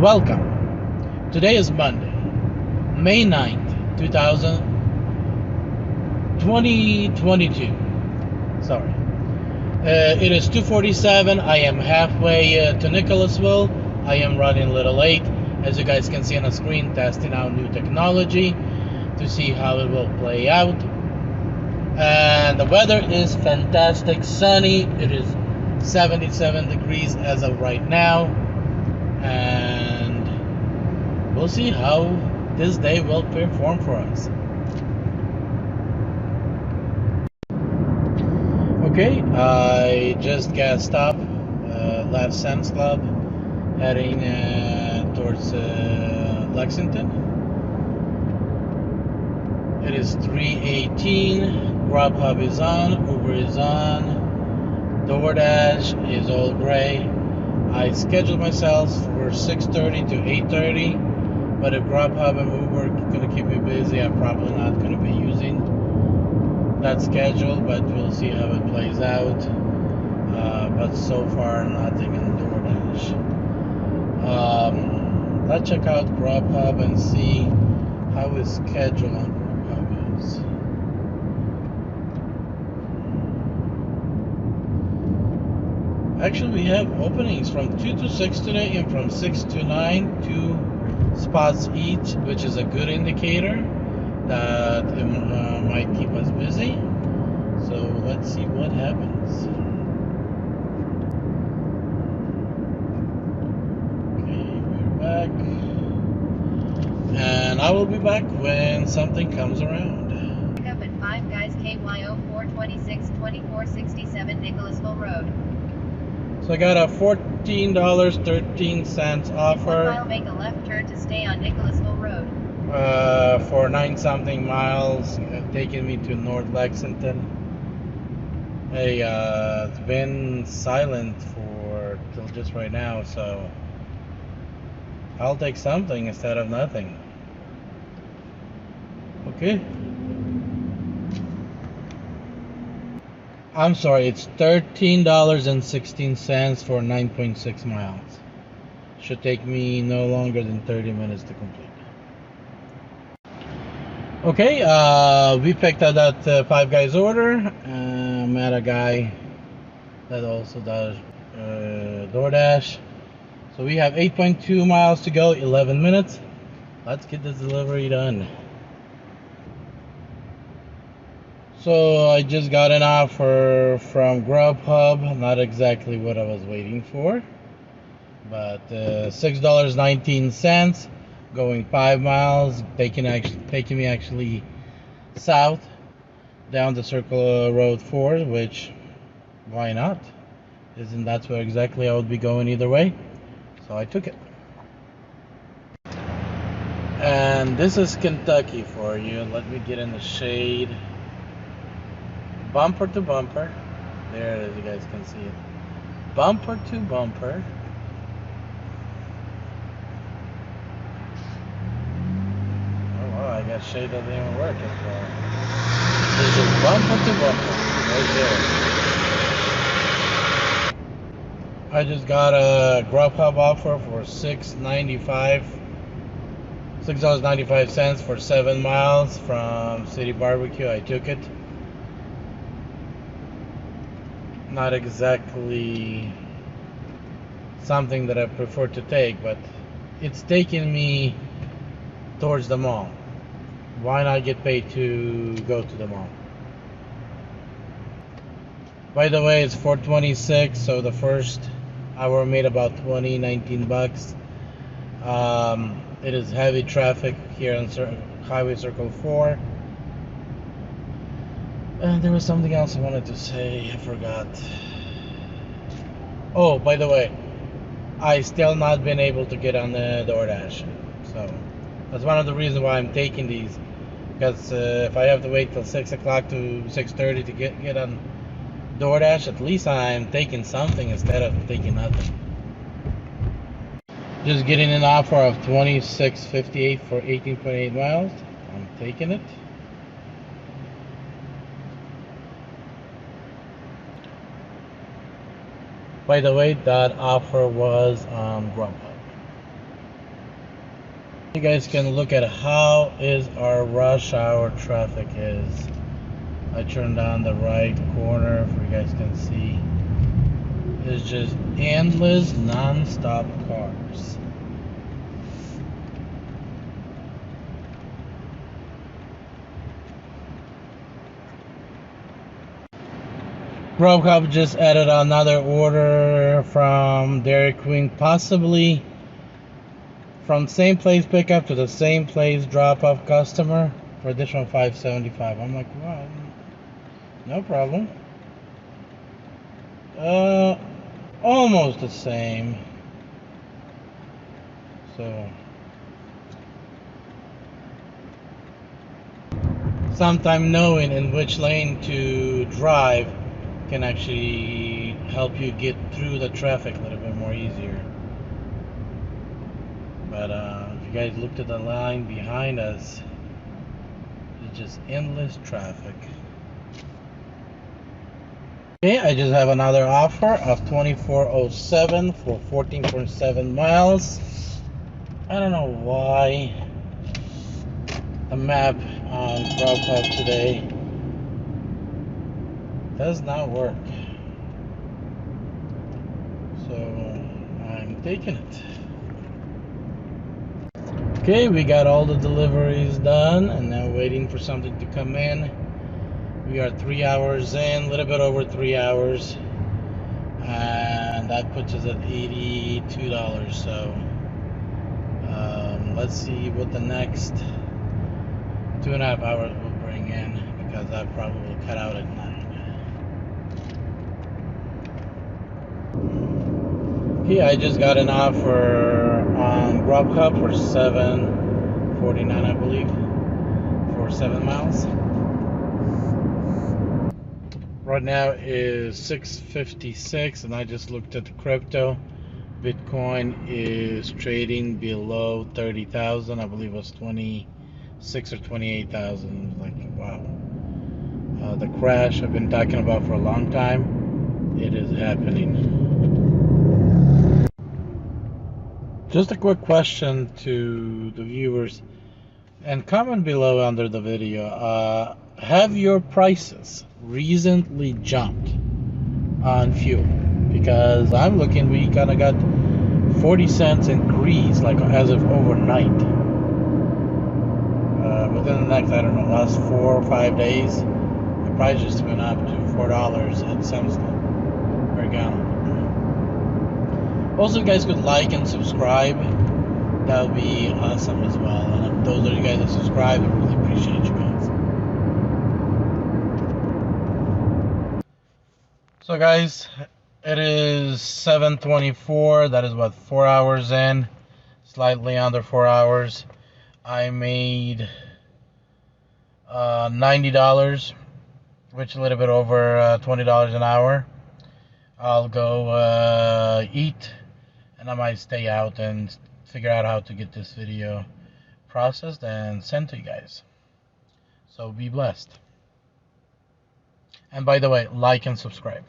Welcome. Today is Monday, May 9th, 2022. Sorry. It is 2:47. I am halfway to Nicholasville. I am running a little late. As you guys can see on the screen, testing out new technology to see how it will play out. And the weather is fantastic, sunny. It is 77 degrees as of right now. And we'll see how this day will perform for us. Okay, I just gassed up, left Sam's Club, heading towards Lexington. It is 3:18. Grubhub is on, Uber is on, DoorDash is all gray. I scheduled myself for 6:30 to 8:30, but if Grubhub and Uber are going to keep me busy, I'm probably not going to be using that schedule, but we'll see how it plays out. But so far, nothing in DoorDash. Let's check out Grubhub and see how his schedule on Grubhub is. Actually, we have openings from 2 to 6 today and from 6 to 9, 2 spots each, which is a good indicator that it might keep us busy. So let's see what happens. Okay, we're back. And I will be back when something comes around. Pick up at Five Guys KYO 426 2467 Nicholasville Road. So I got a $14.13 offer. 1 mile, make a left turn to stay on Nicholasville Road. For 9-something miles, taking me to North Lexington. Hey, it's been silent till just right now, so I'll take something instead of nothing. Okay. I'm sorry, it's $13.16 for 9.6 miles. Should take me no longer than 30 minutes to complete. Okay, we picked up that Five Guys order. Met a guy that also does DoorDash. So we have 8.2 miles to go, 11 minutes. Let's get this delivery done. So I just got an offer from Grubhub, not exactly what I was waiting for, but $6.19, going 5 miles, taking me actually south down the Circle Road 4, which why not? Isn't that where exactly I would be going either way? So I took it. And this is Kentucky for you. Let me get in the shade. Bumper to bumper. There it is, you guys can see it. Bumper to bumper. Oh wow, I guess shade doesn't even work as well. This is bumper to bumper, right there. I just got a Grubhub offer for $6.95 for 7 miles from City Barbecue. I took it. Not exactly something that I prefer to take, but it's taking me towards the mall. Why not get paid to go to the mall? By the way, it's 4:26, so the first hour made about 19 bucks. It is heavy traffic here on Highway Circle 4. There was something else I wanted to say, I forgot. Oh, by the way, I still not been able to get on the DoorDash. So that's one of the reasons why I'm taking these. Because if I have to wait till 6 o'clock to 6:30 to get on DoorDash, at least I'm taking something instead of taking nothing. Just getting an offer of $26.58 for 18.8 miles. I'm taking it. By the way, that offer was on Grubhub. You guys can look at how is our rush hour traffic is. I turned on the right corner if you guys can see. It's just endless non-stop cars. Grubhub just added another order from Dairy Queen, possibly from same place pickup to the same place drop off customer for additional $5.75. I'm like, wow, no problem. Almost the same. So sometimes knowing in which lane to drive can actually help you get through the traffic a little bit more easier. But if you guys looked at the line behind us, it's just endless traffic. Okay, I just have another offer of $24.07 for 14.7 miles. I don't know why the map on Grubhub today does not work. So I'm taking it. Okay, we got all the deliveries done and now waiting for something to come in. We are 3 hours in, a little bit over 3 hours, and that puts us at $82. So let's see what the next 2.5 hours will bring in, because that probably will cut out at 9. Okay, I just got an offer on Grubhub for $7.49, I believe, for 7 miles. Right now is 6:56, and I just looked at the crypto. Bitcoin is trading below 30,000. I believe it was 26 or 28,000. Like, wow. The crash I've been talking about for a long time, it is happening. Just a quick question to the viewers, and comment below under the video. Have your prices recently jumped on fuel? Because I'm looking, we kind of got 40 cents increase, like as of overnight. Within the next, I don't know, last 4 or 5 days, the price just went up to $4 at some per gallon. Also, you guys could like and subscribe. That would be awesome as well. And those of you guys that subscribe, I really appreciate you guys. So guys, it is 7:24. That is what, 4 hours in, slightly under 4 hours. I made $90, which is a little bit over $20 an hour. I'll go eat, and I might stay out and figure out how to get this video processed and sent to you guys. So be blessed. And by the way, like and subscribe.